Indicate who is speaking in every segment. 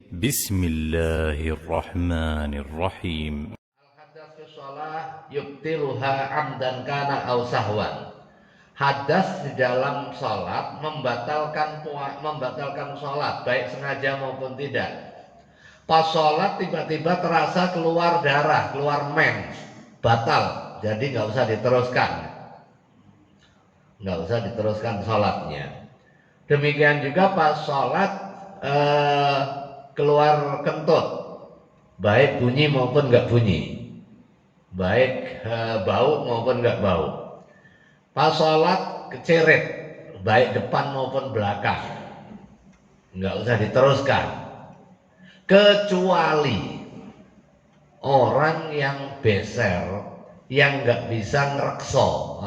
Speaker 1: بسم الله الرحمن الرحيم.
Speaker 2: Hadas fi shalah yubtiluha amdan kana aw sahwan. Hadas di dalam sholat membatalkan sholat baik sengaja maupun tidak. Pas sholat tiba-tiba terasa keluar darah, keluar mens, batal. Jadi nggak usah diteruskan sholatnya. Demikian juga pas sholat keluar kentut, baik bunyi maupun nggak bunyi, baik bau maupun nggak bau. Pas sholat keceret, baik depan maupun belakang, nggak usah diteruskan. Kecuali orang yang beser, yang nggak bisa ngerekso,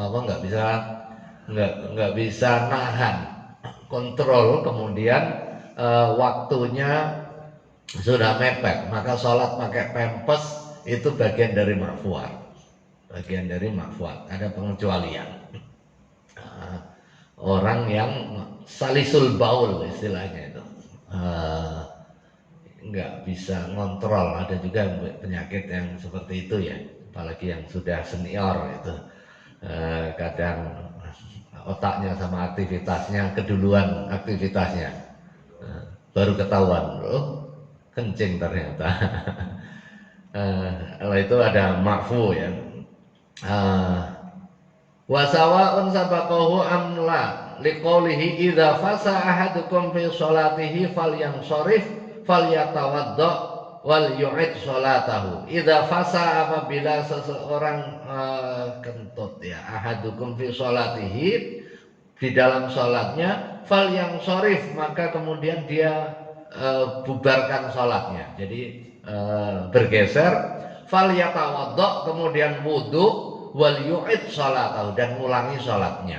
Speaker 2: nggak bisa nahan, kontrol, kemudian waktunya sudah mepet, maka sholat pakai pempes itu bagian dari makfuat. Ada pengecualian. Orang yang salisul baul istilahnya itu, nggak bisa ngontrol. Ada juga penyakit yang seperti itu ya, apalagi yang sudah senior itu, kadang otaknya sama aktivitasnya keduluan aktivitasnya, baru ketahuan loh kencing ternyata. Kalau itu ada makfu ya. Wasawa'un sabaqahu amla liqaulihi idza fasa ahadukum fi sholatihi falyansharif falyatawadda wal yu'id sholatahu. Idza fasa, apabila seseorang kentut ya, ahadukum fi sholatihi, di dalam sholatnya, falyansharif, maka kemudian dia bubarkan sholatnya. Jadi bergeser, falyatawadda, kemudian wudu, wal yu'id sholatahu, dan ngulangi sholatnya.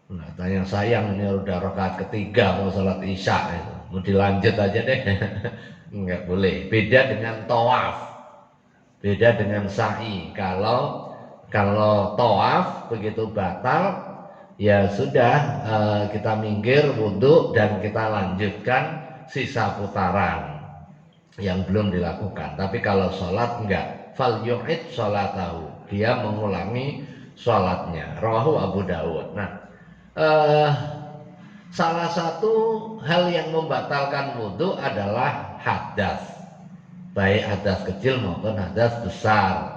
Speaker 2: Nah, tanya sayang, ini udah rakaat ketiga mau sholat isya, mau dilanjut aja deh. Enggak boleh. Beda dengan tawaf, beda dengan sa'i. Kalau tawaf begitu batal, ya sudah, kita minggir, wudu, dan kita lanjutkan sisa putaran yang belum dilakukan. Tapi kalau sholat enggak, fal yu'id sholatahu, dia mengulangi sholatnya. Rawahu Abu Dawud. Nah, salah satu hal yang membatalkan wudhu adalah hadas, baik hadas kecil maupun hadas besar.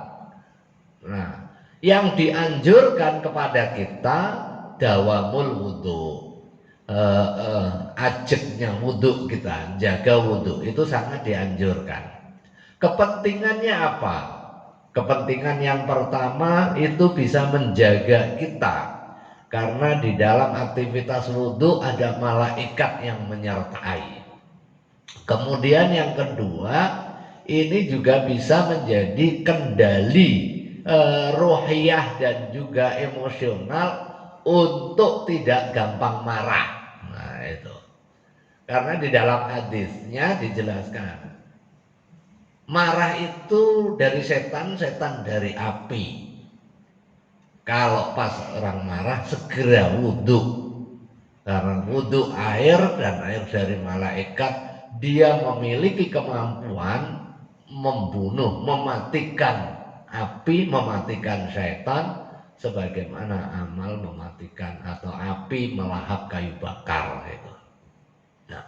Speaker 2: Nah, yang dianjurkan kepada kita dawamul wudhu, ajeknya wudhu kita, jaga wudhu itu sangat dianjurkan. Kepentingannya apa? Kepentingan yang pertama itu bisa menjaga kita, karena di dalam aktivitas wudhu ada malaikat yang menyertai. Kemudian yang kedua, ini juga bisa menjadi kendali ruhiyah dan juga emosional untuk tidak gampang marah. Nah itu, karena di dalam hadisnya dijelaskan, marah itu dari setan, setan dari api. Kalau pas orang marah, segera wudhu, karena wudhu air dan air dari malaikat, dia memiliki kemampuan membunuh, mematikan api, mematikan setan, sebagaimana amal mematikan atau api melahap kayu bakar itu. Nah,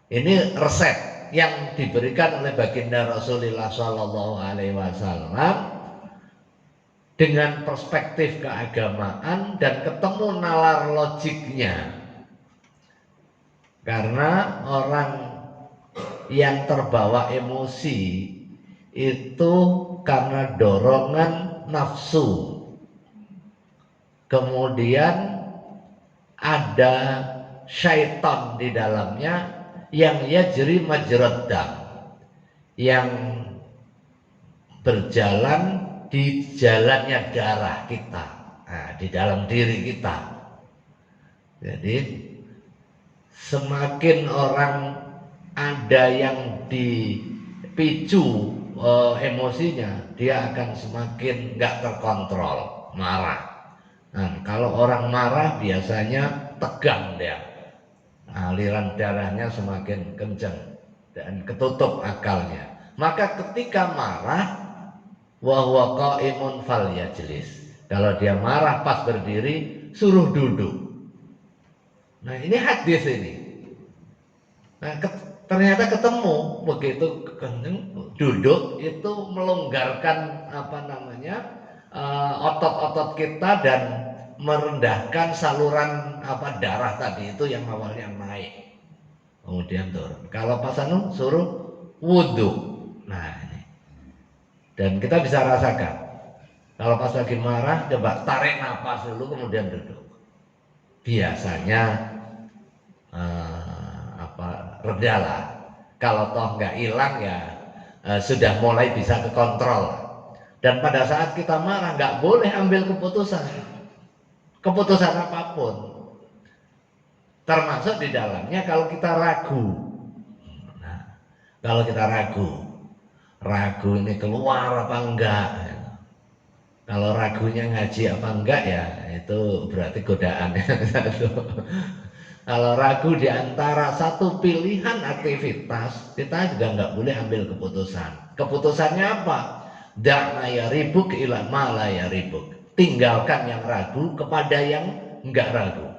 Speaker 2: ini resep yang diberikan oleh baginda Rasulullah Shallallahu Alaihi Wasallam dengan perspektif keagamaan dan ketemu nalar logiknya. Karena orang yang terbawa emosi itu karena dorongan nafsu, kemudian ada syaitan di dalamnya yang yajri majrad dam, yang berjalan di jalannya darah kita, nah, di dalam diri kita. Jadi semakin orang ada yang dipicu emosinya, dia akan semakin nggak terkontrol, marah. Nah, kalau orang marah biasanya tegang dia, aliran darahnya semakin kencang. dan ketutup akalnya. Maka ketika marah, wa huwa qa'imun falyajlis. Kalau dia marah pas berdiri, suruh duduk. Nah, ini hadis ini. Nah, ternyata ketemu begitu duduk itu melonggarkan otot-otot kita dan merendahkan saluran darah tadi itu yang awalnya naik kemudian turun. Kalau pas suruh wudhu. Nah ini. Dan kita bisa rasakan kalau pas lagi marah coba tarik nafas dulu kemudian duduk. Biasanya redalah. Kalau toh nggak hilang ya sudah mulai bisa kekontrol. Dan pada saat kita marah nggak boleh ambil keputusan apapun, termasuk di dalamnya kalau kita ragu. Nah, kalau kita ragu ini keluar apa enggak, kalau ragunya ngaji apa enggak ya itu berarti godaan. Kalau ragu di antara satu pilihan aktivitas, kita juga nggak boleh ambil keputusan. Keputusannya apa? Da'ma yaribuk ila ma la yaribuk. Tinggalkan yang ragu kepada yang enggak ragu.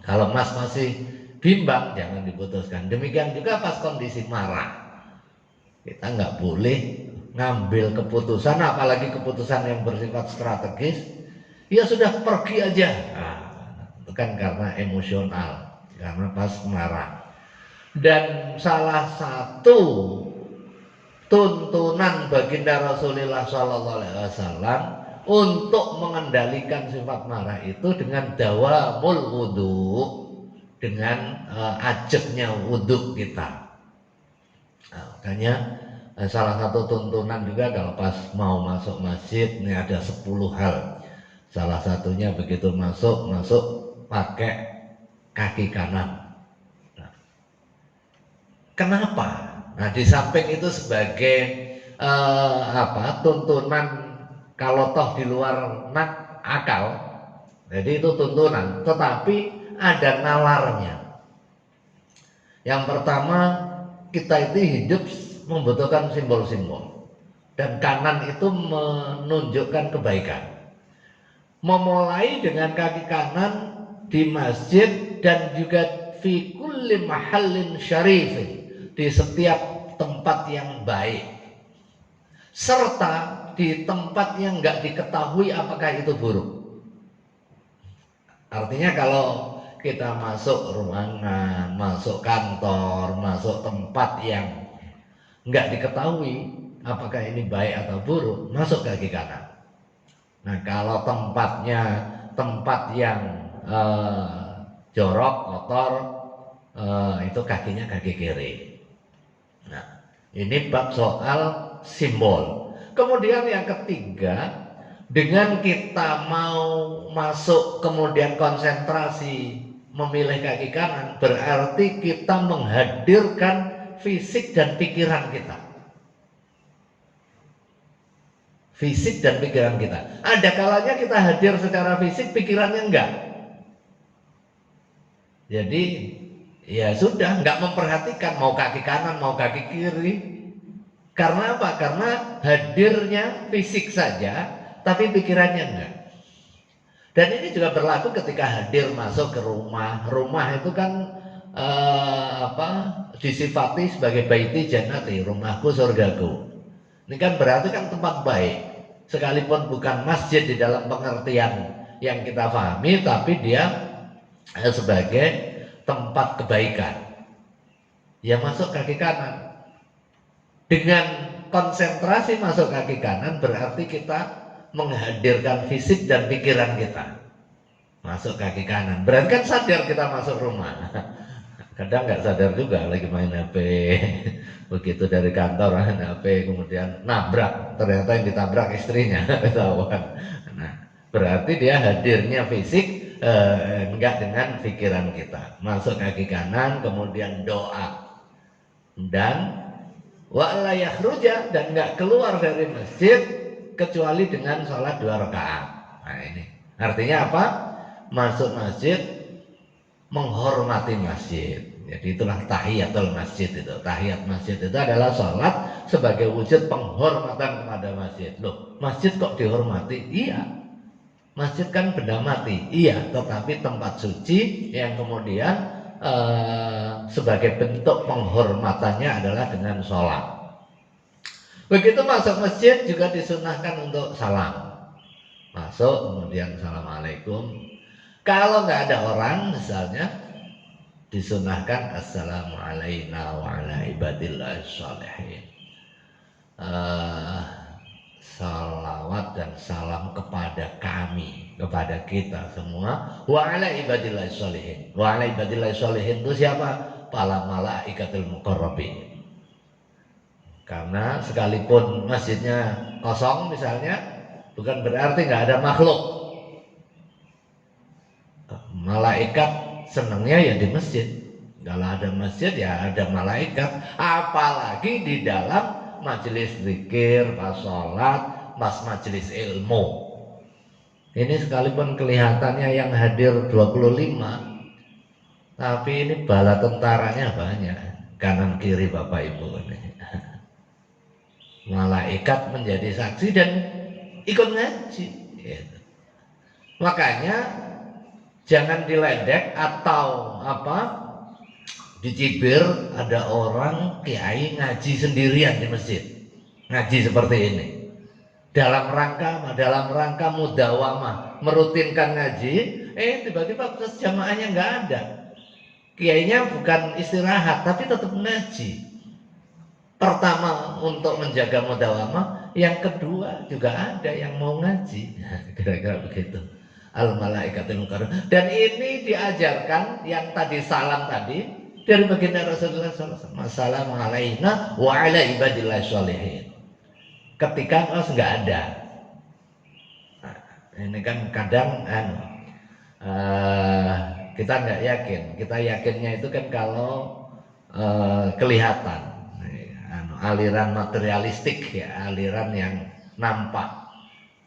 Speaker 2: Kalau Mas masih bimbang, jangan diputuskan. Demikian juga pas kondisi marah, kita nggak boleh ngambil keputusan, apalagi keputusan yang bersifat strategis. Ya sudah pergi aja. Nah, itu kan karena emosional, karena pas marah. Dan salah satu tuntunan baginda Rasulullah SAW untuk mengendalikan sifat marah itu dengan dawamul wudhu, dengan ajabnya wudhu kita. Nah, makanya salah satu tuntunan juga kalau pas mau masuk masjid ini ada 10 hal. Salah satunya begitu masuk pakai kaki kanan. Nah, kenapa? Nah, di samping itu sebagai tuntunan kalau toh di luar akal, jadi itu tuntunan, tetapi ada nalarnya. Yang pertama, kita itu hidup membutuhkan simbol-simbol, dan kanan itu menunjukkan kebaikan. Memulai dengan kaki kanan di masjid dan juga fi kulli mahallin syarifin, di setiap tempat yang baik, serta di tempat yang nggak diketahui apakah itu buruk. Artinya kalau kita masuk ruangan, masuk kantor, masuk tempat yang nggak diketahui apakah ini baik atau buruk, masuk kaki kanan. Nah, kalau tempatnya tempat yang jorok, kotor, itu kakinya kaki kiri. Nah, ini bab soal simbol. Kemudian yang ketiga, dengan kita mau masuk kemudian konsentrasi memilih kaki kanan, berarti kita menghadirkan fisik dan pikiran kita. Fisik dan pikiran kita. Ada kalanya kita hadir secara fisik, pikirannya enggak. Jadi ya sudah, enggak memperhatikan mau kaki kanan mau kaki kiri. Karena apa? Karena hadirnya fisik saja, tapi pikirannya enggak. Dan ini juga berlaku ketika hadir masuk ke rumah. Rumah itu kan disifati sebagai baiti jannati, rumahku surgaku. Ini kan berarti kan tempat baik. Sekalipun bukan masjid di dalam pengertian yang kita pahami, tapi dia sebagai tempat kebaikan. Ya masuk kaki kanan. Dengan konsentrasi masuk kaki kanan berarti kita menghadirkan fisik dan pikiran kita masuk kaki kanan. Berarti kan sadar kita masuk rumah. Kadang nggak sadar juga lagi main HP. Begitu dari kantor main HP kemudian nabrak, ternyata yang ditabrak istrinya, ketahuan. Nah, berarti dia hadirnya fisik enggak dengan pikiran kita. Masuk kaki kanan kemudian doa dan wa'ala yakhruja, dan nggak keluar dari masjid kecuali dengan sholat 2 rakaat. Nah ini artinya apa? Masuk masjid menghormati masjid, Jadi itulah tahiyatul masjid itu. Tahiyat masjid itu adalah sholat sebagai wujud penghormatan kepada masjid. Loh, masjid kok dihormati? Iya, masjid kan benda mati. Iya, tetapi tempat suci yang kemudian sebagai bentuk penghormatannya adalah dengan sholat. Begitu masuk masjid juga disunahkan untuk salam. Masuk kemudian assalamualaikum. Kalau nggak ada orang misalnya, disunahkan assalamualaikum wa ala ibadillah sholihin. Salawat dan salam kepada kami, kepada kita semua. Wa ala ibadillah sholihin. Wa ala ibadillah sholihin itu siapa? Para malaikatul muqarrabin. Karena sekalipun masjidnya kosong misalnya, bukan berarti nggak ada makhluk. Malaikat senangnya ya di masjid. Kalau ada masjid ya ada malaikat. Apalagi di dalam majelis zikir, pas sholat, pas majelis ilmu. Ini sekalipun kelihatannya yang hadir 25, tapi ini bala tentaranya banyak. Kanan kiri Bapak Ibu ini. Malaikat menjadi saksi dan ikut ngaji. Gitu. Makanya jangan diledek atau dicibir ada orang kiai ngaji sendirian di masjid, ngaji seperti ini dalam rangka mudawamah, merutinkan ngaji. Tiba-tiba jamaahnya nggak ada, kiainya bukan istirahat tapi tetap ngaji. Pertama untuk menjaga mudawamah, yang kedua juga ada yang mau ngaji. Kira-kira begitu. Al-malaikatul muqarrabun. Dan ini diajarkan yang tadi salam tadi dari baginda Rasulullah SAW. Assalamualaikum wa ala ibadillah sholihin. Ketika engkau nggak ada. Nah, ini kan kadang kita nggak yakin. Kita yakinnya itu kan kalau kelihatan. Aliran materialistik ya, aliran yang nampak.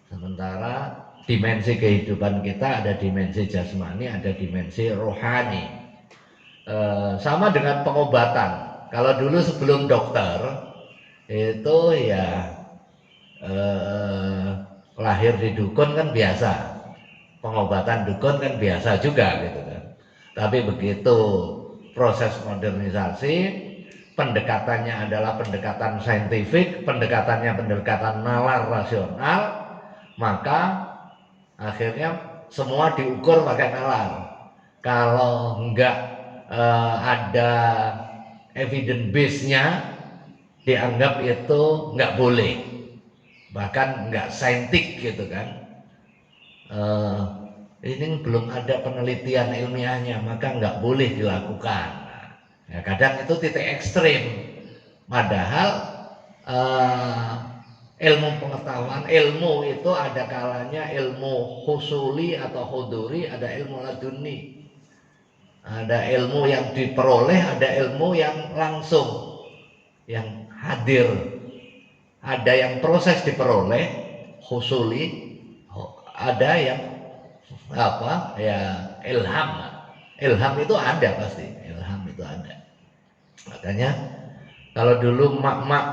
Speaker 2: Sementara dimensi kehidupan kita ada dimensi jasmani, ada dimensi rohani. Sama dengan pengobatan. Kalau dulu sebelum dokter itu ya lahir di dukun kan biasa, pengobatan dukun kan biasa juga gitu kan. Tapi begitu proses modernisasi, pendekatannya adalah pendekatan saintifik, pendekatan nalar rasional, maka akhirnya semua diukur pakai nalar. Kalau enggak ada evidence base-nya, dianggap itu enggak boleh, bahkan enggak saintik gitu kan. Ini belum ada penelitian ilmiahnya, maka enggak boleh dilakukan. Ya, kadang itu titik ekstrim. Padahal ilmu pengetahuan, ilmu itu ada kalanya ilmu husuli atau huduri, ada ilmu laduni. Ada ilmu yang diperoleh, ada ilmu yang langsung, yang hadir. Ada yang proses diperoleh, husuli, ada yang ilham. Ilham itu ada pasti, ilham itu ada. Makanya kalau dulu mak-mak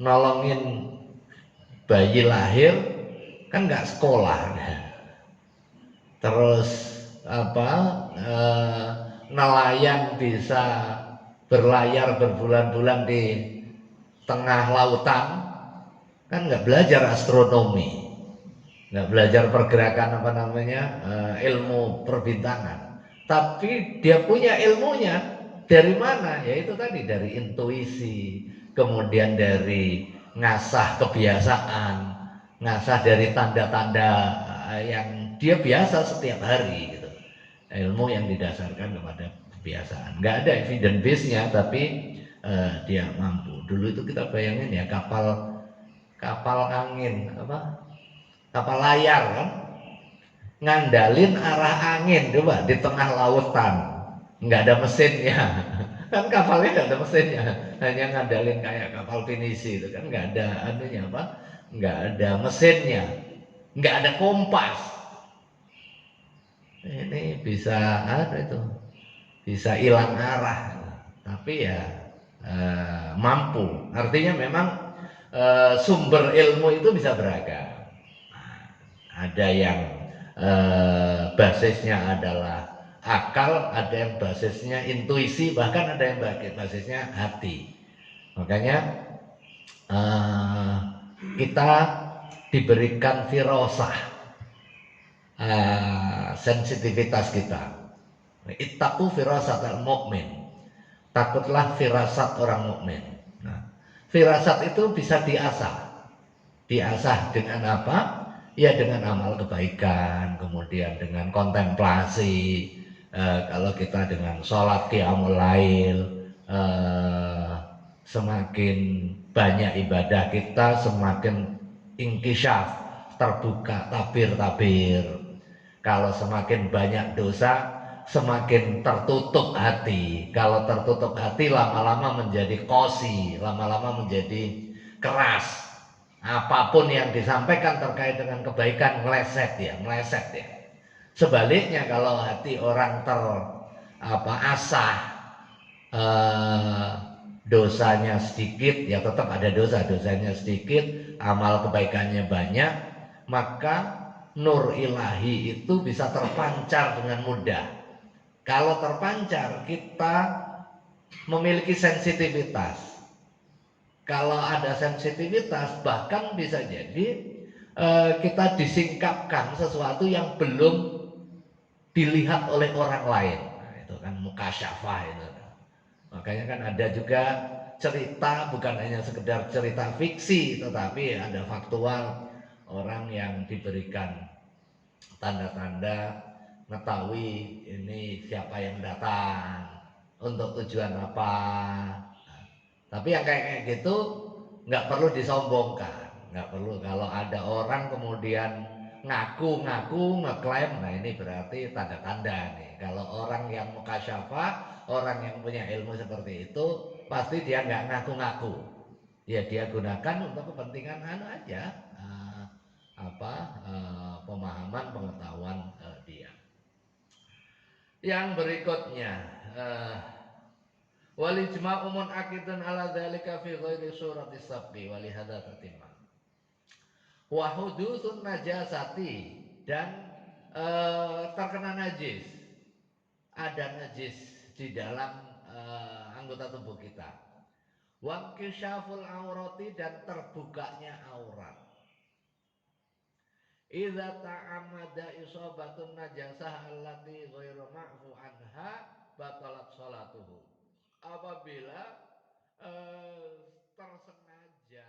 Speaker 2: nolongin bayi lahir kan nggak sekolah, terus nelayan bisa berlayar berbulan-bulan di tengah lautan kan nggak belajar astronomi, nggak belajar pergerakan ilmu perbintangan, tapi dia punya ilmunya. Dari mana? Ya itu tadi, dari intuisi, kemudian dari ngasah kebiasaan, ngasah dari tanda-tanda yang dia biasa setiap hari gitu. Ilmu yang didasarkan kepada kebiasaan. Nggak ada evidence base-nya, tapi dia mampu. Dulu itu kita bayangin ya kapal angin, kapal layar kan, ngandalin arah angin coba di tengah lautan. Nggak ada mesinnya, kan kapalnya nggak ada mesinnya, hanya ngandalin kayak kapal pinisi itu kan nggak ada nggak ada mesinnya, nggak ada kompas. Ini bisa itu bisa hilang arah, tapi ya mampu. Artinya memang sumber ilmu itu bisa beragam. Ada yang basisnya adalah akal, ada yang basisnya intuisi, bahkan ada yang basisnya hati. Makanya kita diberikan firasah, sensitivitas kita. Ittaqu firasatal mu'min. Takutlah firasat orang mukmin. Nah, firasat itu bisa diasah. Diasah dengan apa? Ya dengan amal kebaikan, kemudian dengan kontemplasi. Kalau kita dengan sholat qiyamul lail, semakin banyak ibadah kita, semakin ingkisyaf, terbuka tabir-tabir. Kalau semakin banyak dosa, semakin tertutup hati. Kalau tertutup hati, lama-lama menjadi kosi, lama-lama menjadi keras. Apapun yang disampaikan terkait dengan kebaikan meleset ya, meleset ya. Sebaliknya kalau hati orang asah, eh, dosanya sedikit, ya tetap ada dosa, dosanya sedikit, amal kebaikannya banyak, maka nur ilahi itu bisa terpancar dengan mudah. Kalau terpancar, kita memiliki sensitivitas. Kalau ada sensitivitas, bahkan bisa jadi kita disingkapkan sesuatu yang belum dilihat oleh orang lain. Nah, itu kan mukasyafah itu. Makanya kan ada juga cerita, bukan hanya sekedar cerita fiksi, tetapi ada faktual, orang yang diberikan tanda-tanda mengetahui ini siapa yang datang, untuk tujuan apa. Nah, tapi yang kayak gitu nggak perlu disombongkan, nggak perlu. Kalau ada orang kemudian ngaku-ngaku ngeklaim, nah ini berarti tanda-tanda nih. Kalau orang yang mukasyafah, orang yang punya ilmu seperti itu, pasti dia nggak ngaku-ngaku. Ya dia gunakan untuk kepentingan aja, pemahaman pengetahuan dia. Yang berikutnya, wal ijma'u munaqidun ala dzalika fi ghairi surati sabqi wa li hadza tatimma. Wa hudutsun najasati, dan terkena najis. Ada najis di dalam anggota tubuh kita. Wa kisyaful aurati, dan terbukanya aurat. Idza ta'amada isabatun najasah allati ghairu ma'fu anha batalat salatuhu. Apabila tersengaja